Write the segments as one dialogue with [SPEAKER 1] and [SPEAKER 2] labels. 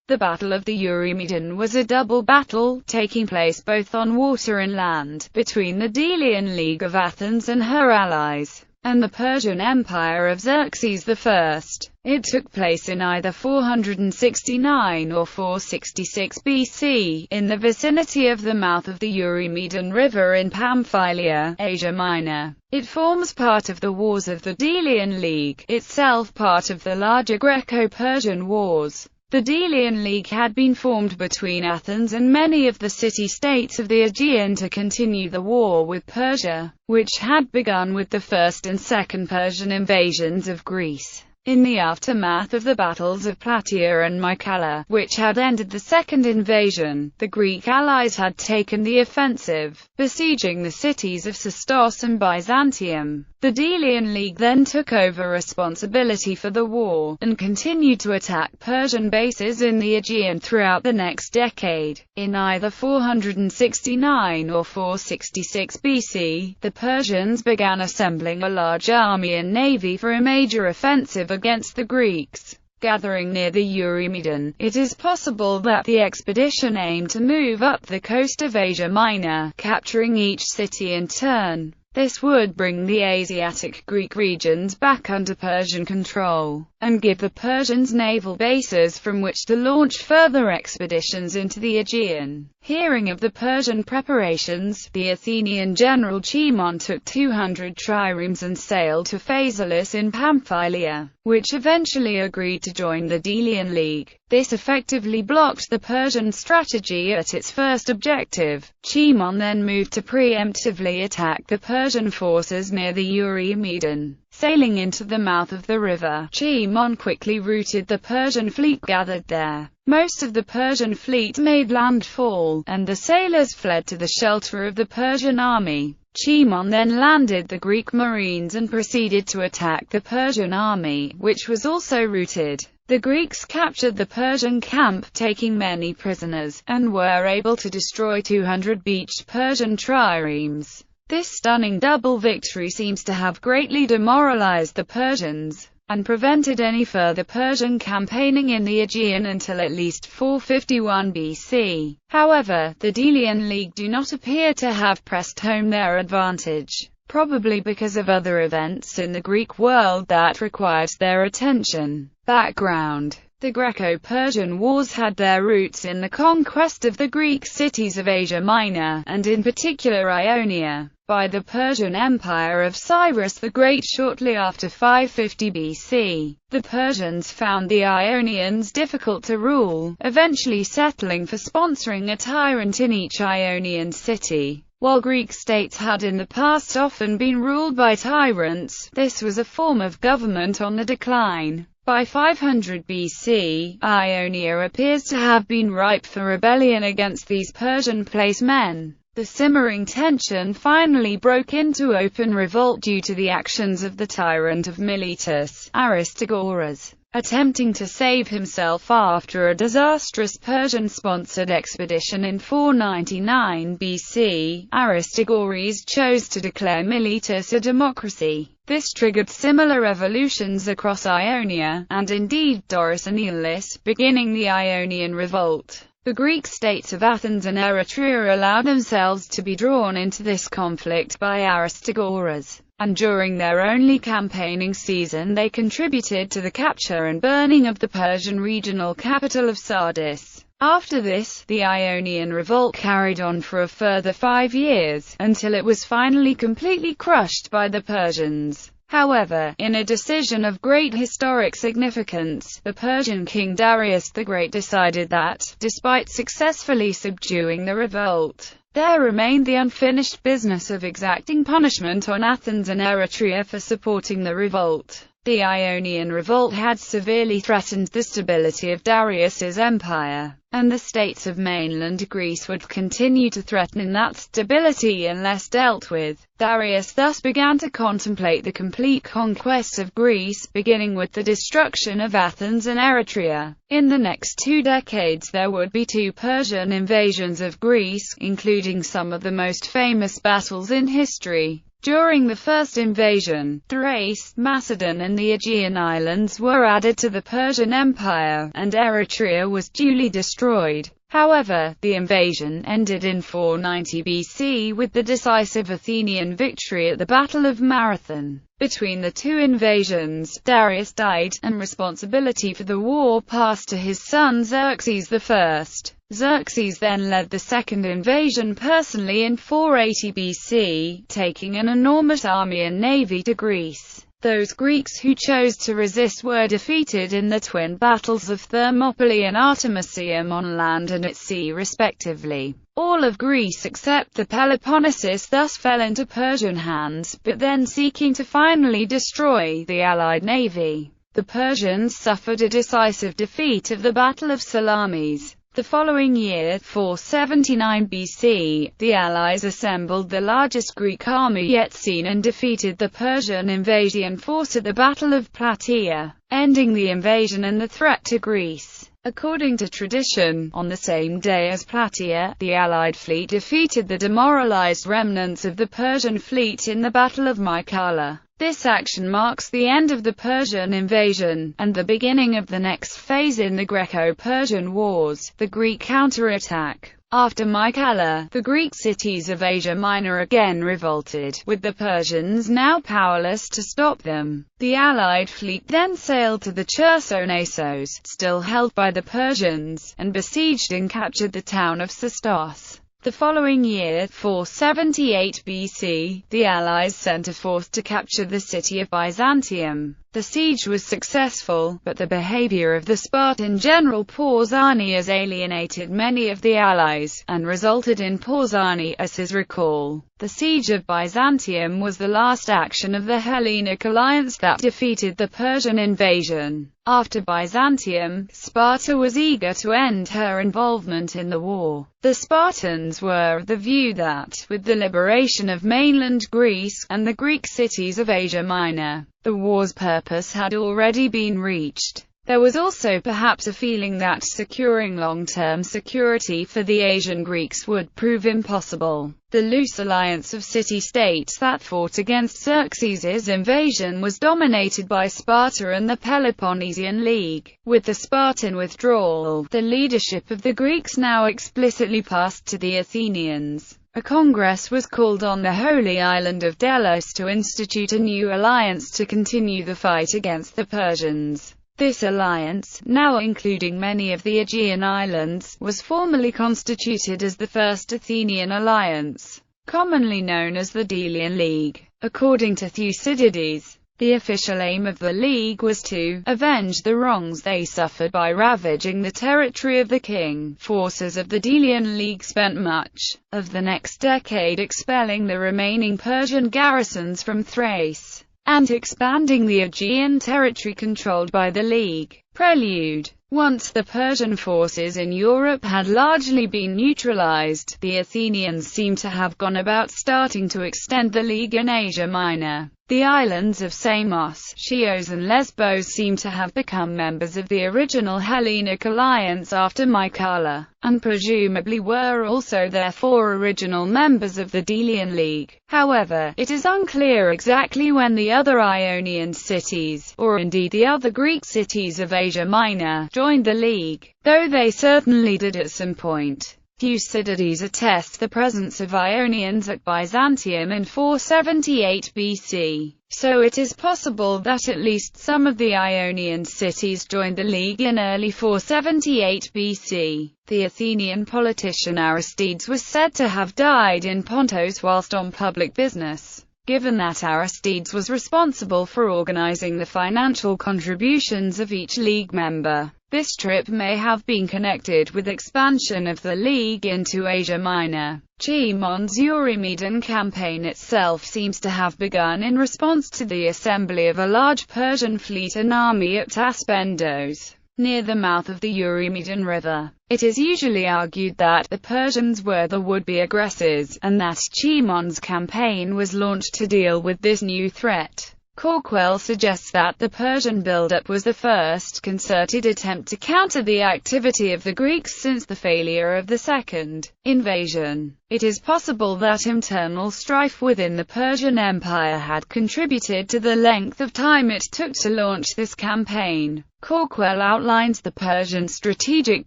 [SPEAKER 1] The Battle of the Eurymedon was a double battle, taking place both on water and land, between the Delian League of Athens and her allies, and the Persian Empire of Xerxes I. It took place in either 469 or 466 BC, in the vicinity of the mouth of the Eurymedon River in Pamphylia, Asia Minor. It forms part of the Wars of the Delian League, itself part of the larger Greco-Persian Wars. The Delian League had been formed between Athens and many of the city-states of the Aegean to continue the war with Persia, which had begun with the First and Second Persian invasions of Greece. In the aftermath of the battles of Plataea and Mycale, which had ended the second invasion, the Greek allies had taken the offensive, besieging the cities of Sestos and Byzantium. The Delian League then took over responsibility for the war, and continued to attack Persian bases in the Aegean throughout the next decade. In either 469 or 466 BC, the Persians began assembling a large army and navy for a major offensive against the Greeks. Gathering near the Eurymedon, it is possible that the expedition aimed to move up the coast of Asia Minor, capturing each city in turn. This would bring the Asiatic Greek regions back under Persian control, and give the Persians naval bases from which to launch further expeditions into the Aegean. Hearing of the Persian preparations, the Athenian general Cimon took 200 triremes and sailed to Phaselis in Pamphylia, which eventually agreed to join the Delian League. This effectively blocked the Persian strategy at its first objective. Cimon then moved to preemptively attack the Persian forces near the Eurymedon. Sailing into the mouth of the river, Cimon quickly routed the Persian fleet gathered there. Most of the Persian fleet made landfall, and the sailors fled to the shelter of the Persian army. Cimon then landed the Greek marines and proceeded to attack the Persian army, which was also routed. The Greeks captured the Persian camp, taking many prisoners, and were able to destroy 200 beached Persian triremes. This stunning double victory seems to have greatly demoralized the Persians, and prevented any further Persian campaigning in the Aegean until at least 451 BC. However, the Delian League do not appear to have pressed home their advantage, probably because of other events in the Greek world that required their attention. Background: the Greco-Persian Wars had their roots in the conquest of the Greek cities of Asia Minor, and in particular Ionia, by the Persian Empire of Cyrus the Great shortly after 550 BC. The Persians found the Ionians difficult to rule, eventually settling for sponsoring a tyrant in each Ionian city. While Greek states had in the past often been ruled by tyrants, this was a form of government on the decline. By 500 BC, Ionia appears to have been ripe for rebellion against these Persian placemen. The simmering tension finally broke into open revolt due to the actions of the tyrant of Miletus, Aristagoras. Attempting to save himself after a disastrous Persian-sponsored expedition in 499 BC, Aristagoras chose to declare Miletus a democracy. This triggered similar revolutions across Ionia, and indeed Doris and Aeolus, beginning the Ionian Revolt. The Greek states of Athens and Eretria allowed themselves to be drawn into this conflict by Aristagoras, and during their only campaigning season they contributed to the capture and burning of the Persian regional capital of Sardis. After this, the Ionian Revolt carried on for a further 5 years, until it was finally completely crushed by the Persians. However, in a decision of great historic significance, the Persian king Darius the Great decided that, despite successfully subduing the revolt, there remained the unfinished business of exacting punishment on Athens and Eretria for supporting the revolt. The Ionian Revolt had severely threatened the stability of Darius's empire, and the states of mainland Greece would continue to threaten that stability unless dealt with. Darius thus began to contemplate the complete conquest of Greece, beginning with the destruction of Athens and Eretria. In the next 2 decades there would be 2 Persian invasions of Greece, including some of the most famous battles in history. During the first invasion, Thrace, Macedon and the Aegean Islands were added to the Persian Empire, and Eretria was duly destroyed. However, the invasion ended in 490 BC with the decisive Athenian victory at the Battle of Marathon. Between the two invasions, Darius died, and responsibility for the war passed to his son Xerxes I. Xerxes then led the second invasion personally in 480 BC, taking an enormous army and navy to Greece. Those Greeks who chose to resist were defeated in the twin battles of Thermopylae and Artemisium on land and at sea respectively. All of Greece except the Peloponnesus thus fell into Persian hands, but then seeking to finally destroy the allied navy, the Persians suffered a decisive defeat of the Battle of Salamis. The following year, 479 BC, the Allies assembled the largest Greek army yet seen and defeated the Persian invasion force at the Battle of Plataea, ending the invasion and the threat to Greece. According to tradition, on the same day as Plataea, the Allied fleet defeated the demoralized remnants of the Persian fleet in the Battle of Mycale. This action marks the end of the Persian invasion, and the beginning of the next phase in the Greco-Persian Wars, the Greek counterattack. After Mycale, the Greek cities of Asia Minor again revolted, with the Persians now powerless to stop them. The Allied fleet then sailed to the Chersonesos, still held by the Persians, and besieged and captured the town of Sestos. The following year, 478 BC, the Allies sent a force to capture the city of Byzantium. The siege was successful, but the behavior of the Spartan general Pausanias alienated many of the Allies, and resulted in Pausanias's recall. The siege of Byzantium was the last action of the Hellenic Alliance that defeated the Persian invasion. After Byzantium, Sparta was eager to end her involvement in the war. The Spartans were of the view that, with the liberation of mainland Greece, and the Greek cities of Asia Minor, the war's purpose had already been reached. There was also perhaps a feeling that securing long-term security for the Asian Greeks would prove impossible. The loose alliance of city-states that fought against Xerxes' invasion was dominated by Sparta and the Peloponnesian League. With the Spartan withdrawal, the leadership of the Greeks now explicitly passed to the Athenians. A congress was called on the holy island of Delos to institute a new alliance to continue the fight against the Persians. This alliance, now including many of the Aegean islands, was formally constituted as the First Athenian Alliance, commonly known as the Delian League. According to Thucydides, the official aim of the League was to avenge the wrongs they suffered by ravaging the territory of the king. Forces of the Delian League spent much of the next decade expelling the remaining Persian garrisons from Thrace, and expanding the Aegean territory controlled by the League. Prelude. Once the Persian forces in Europe had largely been neutralized, the Athenians seem to have gone about starting to extend the League in Asia Minor. The islands of Samos, Chios and Lesbos seem to have become members of the original Hellenic Alliance after Mycale, and presumably were also therefore original members of the Delian League. However, it is unclear exactly when the other Ionian cities, or indeed the other Greek cities of Asia Minor, joined the League, though they certainly did at some point. Thucydides attests the presence of Ionians at Byzantium in 478 BC, so it is possible that at least some of the Ionian cities joined the League in early 478 BC. The Athenian politician Aristides was said to have died in Pontos whilst on public business. Given that Aristides was responsible for organizing the financial contributions of each League member, this trip may have been connected with expansion of the League into Asia Minor. Chimon's Eurymedon campaign itself seems to have begun in response to the assembly of a large Persian fleet and army at Aspendos, near the mouth of the Eurymedon River. It is usually argued that the Persians were the would-be aggressors, and that Chimon's campaign was launched to deal with this new threat. Corkwell suggests that the Persian buildup was the first concerted attempt to counter the activity of the Greeks since the failure of the second invasion. It is possible that internal strife within the Persian Empire had contributed to the length of time it took to launch this campaign. Corkwell outlines the Persian strategic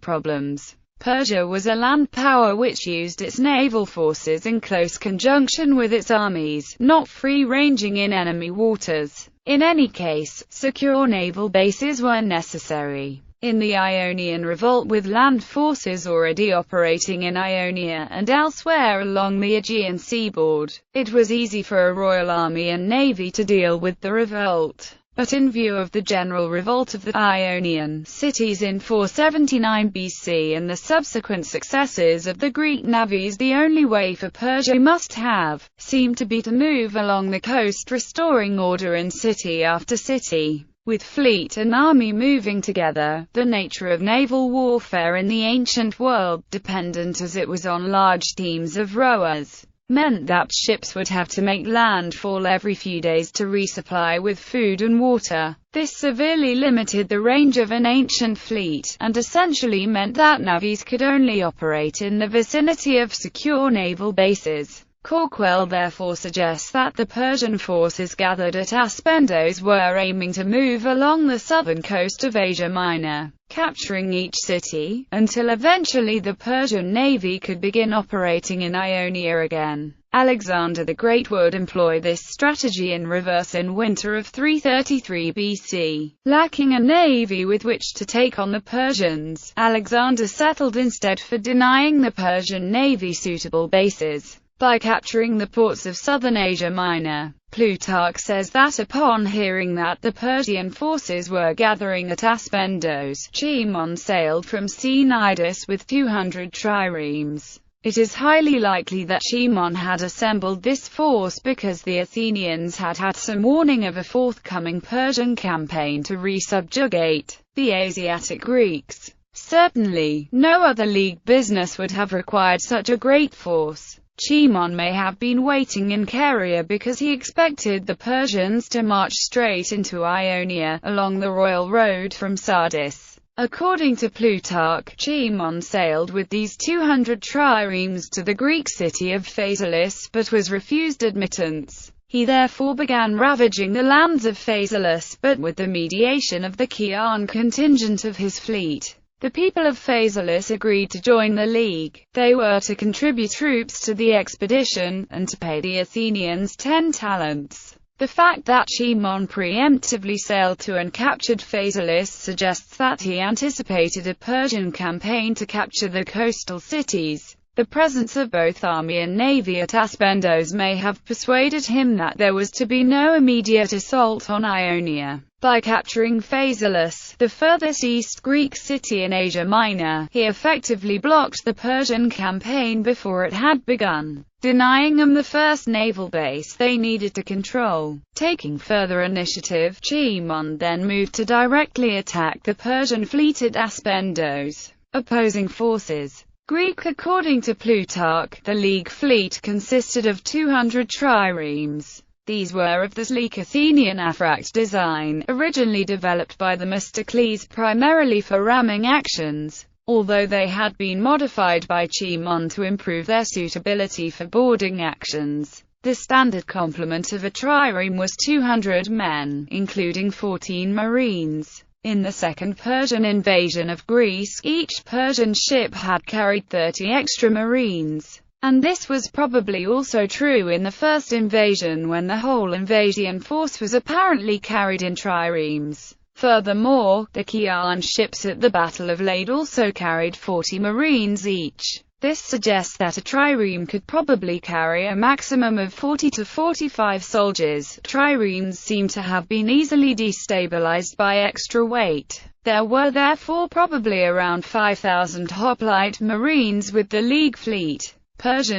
[SPEAKER 1] problems. Persia was a land power which used its naval forces in close conjunction with its armies, not free-ranging in enemy waters. In any case, secure naval bases were necessary. In the Ionian Revolt, with land forces already operating in Ionia and elsewhere along the Aegean seaboard, it was easy for a royal army and navy to deal with the revolt. But in view of the general revolt of the Ionian cities in 479 BC and the subsequent successes of the Greek navies, the only way for Persia must have seemed to be to move along the coast, restoring order in city after city. With fleet and army moving together, the nature of naval warfare in the ancient world, dependent as it was on large teams of rowers, meant that ships would have to make landfall every few days to resupply with food and water. This severely limited the range of an ancient fleet, and essentially meant that navies could only operate in the vicinity of secure naval bases. Corkwell therefore suggests that the Persian forces gathered at Aspendos were aiming to move along the southern coast of Asia Minor, capturing each city, until eventually the Persian navy could begin operating in Ionia again. Alexander the Great would employ this strategy in reverse in winter of 333 BC. Lacking a navy with which to take on the Persians, Alexander settled instead for denying the Persian navy suitable bases by capturing the ports of southern Asia Minor. Plutarch says that upon hearing that the Persian forces were gathering at Aspendos, Cimon sailed from Cnidus with 200 triremes. It is highly likely that Cimon had assembled this force because the Athenians had had some warning of a forthcoming Persian campaign to resubjugate the Asiatic Greeks. Certainly, no other league business would have required such a great force. Cimon may have been waiting in Caria because he expected the Persians to march straight into Ionia, along the royal road from Sardis. According to Plutarch, Cimon sailed with these 200 triremes to the Greek city of Phasaelis, but was refused admittance. He therefore began ravaging the lands of Phasaelis, but with the mediation of the Chian contingent of his fleet. The people of Phasaelis agreed to join the League. They were to contribute troops to the expedition, and to pay the Athenians 10 talents. The fact that Cimon preemptively sailed to and captured Phasaelis suggests that he anticipated a Persian campaign to capture the coastal cities. The presence of both army and navy at Aspendos may have persuaded him that there was to be no immediate assault on Ionia. By capturing Phasaelis, the furthest east Greek city in Asia Minor, he effectively blocked the Persian campaign before it had begun, denying them the first naval base they needed to control. Taking further initiative, Cimon then moved to directly attack the Persian fleet at Aspendos. Opposing forces. Greek. According to Plutarch, the League fleet consisted of 200 triremes. These were of the sleek Athenian affract design, originally developed by Themistocles primarily for ramming actions, although they had been modified by Cimon to improve their suitability for boarding actions. The standard complement of a trireme was 200 men, including 14 marines. In the second Persian invasion of Greece, each Persian ship had carried 30 extra marines. And this was probably also true in the first invasion, when the whole invasion force was apparently carried in triremes. Furthermore, the Chian ships at the Battle of Lade also carried 40 marines each. This suggests that a trireme could probably carry a maximum of 40 to 45 soldiers. Triremes seem to have been easily destabilized by extra weight. There were therefore probably around 5,000 hoplite marines with the League fleet.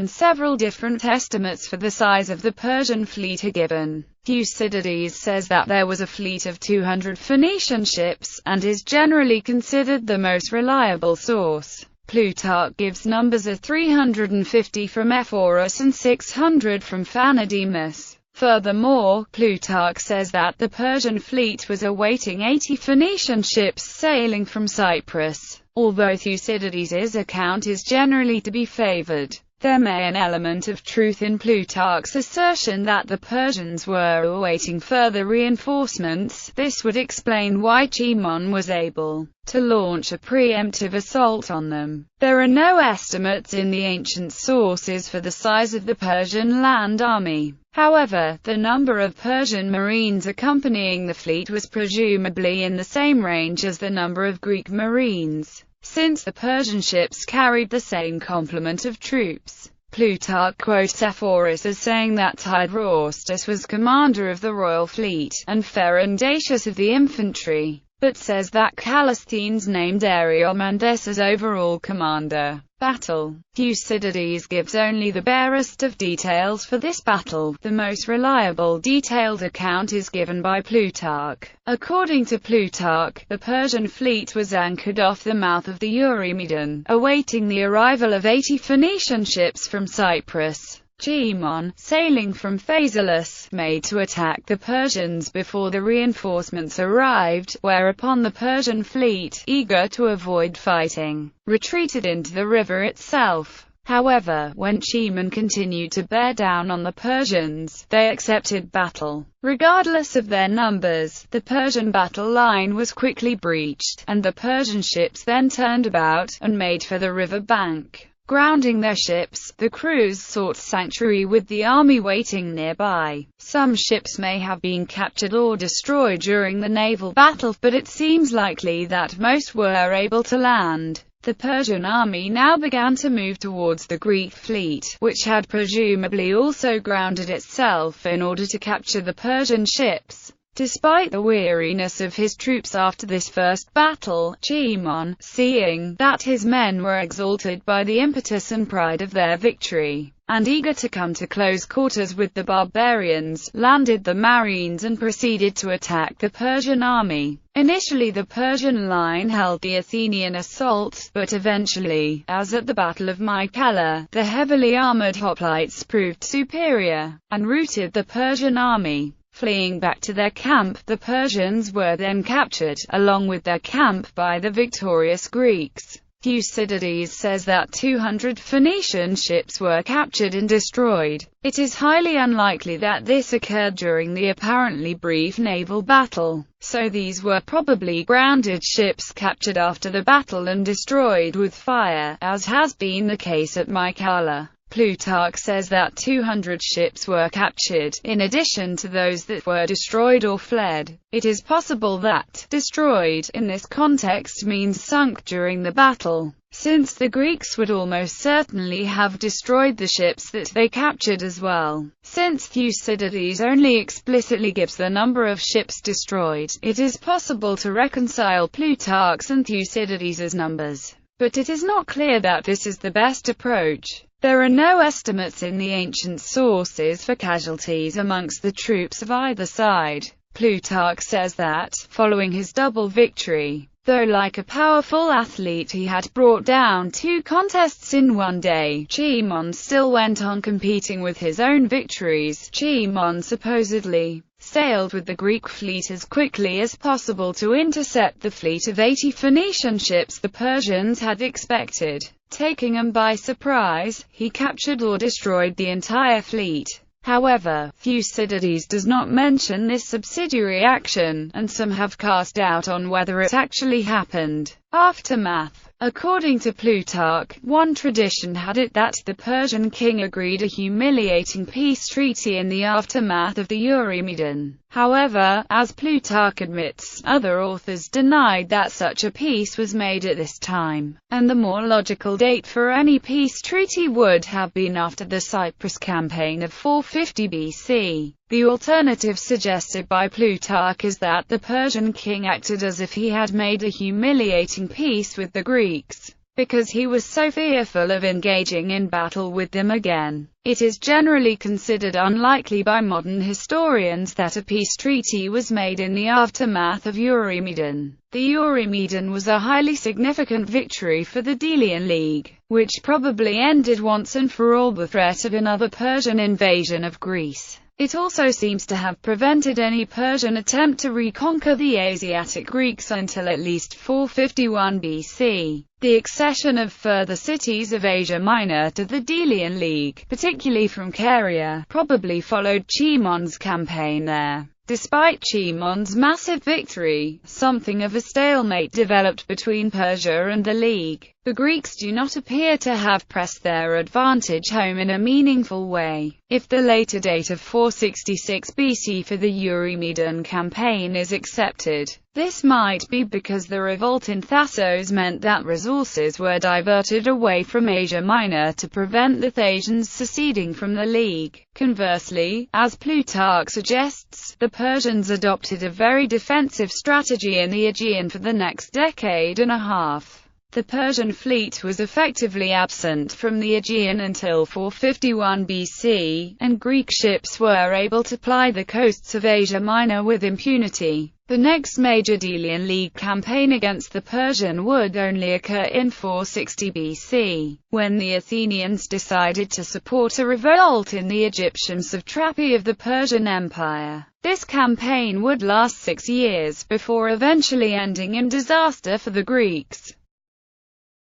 [SPEAKER 1] Several different estimates for the size of the Persian fleet are given. Thucydides says that there was a fleet of 200 Phoenician ships, and is generally considered the most reliable source. Plutarch gives numbers of 350 from Ephorus and 600 from Phanidemus. Furthermore, Plutarch says that the Persian fleet was awaiting 80 Phoenician ships sailing from Cyprus. Although Thucydides' account is generally to be favored, there may be an element of truth in Plutarch's assertion that the Persians were awaiting further reinforcements. This would explain why Cimon was able to launch a preemptive assault on them. There are no estimates in the ancient sources for the size of the Persian land army. However, the number of Persian marines accompanying the fleet was presumably in the same range as the number of Greek marines, since the Persian ships carried the same complement of troops. Plutarch quotes Ephorus as saying that Tydrostus was commander of the royal fleet, and Pherendacius of the infantry, but says that Callisthenes named Ariomandes as overall commander. Battle. Thucydides gives only the barest of details for this battle. The most reliable detailed account is given by Plutarch. According to Plutarch, the Persian fleet was anchored off the mouth of the Eurymedon, awaiting the arrival of 80 Phoenician ships from Cyprus. Cimon, sailing from Phaselis, made to attack the Persians before the reinforcements arrived, whereupon the Persian fleet, eager to avoid fighting, retreated into the river itself. However, when Cimon continued to bear down on the Persians, they accepted battle. Regardless of their numbers, the Persian battle line was quickly breached, and the Persian ships then turned about, and made for the river bank. Grounding their ships, the crews sought sanctuary with the army waiting nearby. Some ships may have been captured or destroyed during the naval battle, but it seems likely that most were able to land. The Persian army now began to move towards the Greek fleet, which had presumably also grounded itself in order to capture the Persian ships. Despite the weariness of his troops after this first battle, Cimon, seeing that his men were exalted by the impetus and pride of their victory, and eager to come to close quarters with the barbarians, landed the marines and proceeded to attack the Persian army. Initially the Persian line held the Athenian assault, but eventually, as at the Battle of Mycale, the heavily armored hoplites proved superior, and routed the Persian army. Fleeing back to their camp, the Persians were then captured, along with their camp, by the victorious Greeks. Thucydides says that 200 Phoenician ships were captured and destroyed. It is highly unlikely that this occurred during the apparently brief naval battle, so these were probably grounded ships captured after the battle and destroyed with fire, as has been the case at Mycale. Plutarch says that 200 ships were captured, in addition to those that were destroyed or fled. It is possible that destroyed in this context means sunk during the battle, since the Greeks would almost certainly have destroyed the ships that they captured as well. Since Thucydides only explicitly gives the number of ships destroyed, it is possible to reconcile Plutarch's and Thucydides' numbers, but it is not clear that this is the best approach. There are no estimates in the ancient sources for casualties amongst the troops of either side. Plutarch says that, following his double victory, though like a powerful athlete he had brought down 2 contests in one day, Cimon still went on competing with his own victories. Cimon supposedly sailed with the Greek fleet as quickly as possible to intercept the fleet of 80 Phoenician ships the Persians had expected. Taking them by surprise, he captured or destroyed the entire fleet. However, Thucydides does not mention this subsidiary action, and some have cast doubt on whether it actually happened. Aftermath. According to Plutarch, one tradition had it that the Persian king agreed a humiliating peace treaty in the aftermath of the Eurymedon. However, as Plutarch admits, other authors denied that such a peace was made at this time, and the more logical date for any peace treaty would have been after the Cyprus campaign of 450 BC. The alternative suggested by Plutarch is that the Persian king acted as if he had made a humiliating peace with the Greeks, because he was so fearful of engaging in battle with them again. It is generally considered unlikely by modern historians that a peace treaty was made in the aftermath of Eurymedon. The Eurymedon was a highly significant victory for the Delian League, which probably ended once and for all the threat of another Persian invasion of Greece. It also seems to have prevented any Persian attempt to reconquer the Asiatic Greeks until at least 451 BC. The accession of further cities of Asia Minor to the Delian League, particularly from Caria, probably followed Chimon's campaign there. Despite Chimon's massive victory, something of a stalemate developed between Persia and the League. The Greeks do not appear to have pressed their advantage home in a meaningful way. If the later date of 466 BC for the Eurymedon campaign is accepted, this might be because the revolt in Thassos meant that resources were diverted away from Asia Minor to prevent the Thasians seceding from the League. Conversely, as Plutarch suggests, the Persians adopted a very defensive strategy in the Aegean for the next decade and a half. The Persian fleet was effectively absent from the Aegean until 451 BC, and Greek ships were able to ply the coasts of Asia Minor with impunity. The next major Delian League campaign against the Persian would only occur in 460 BC, when the Athenians decided to support a revolt in the Egyptian satrapy of the Persian Empire. This campaign would last 6 years, before eventually ending in disaster for the Greeks.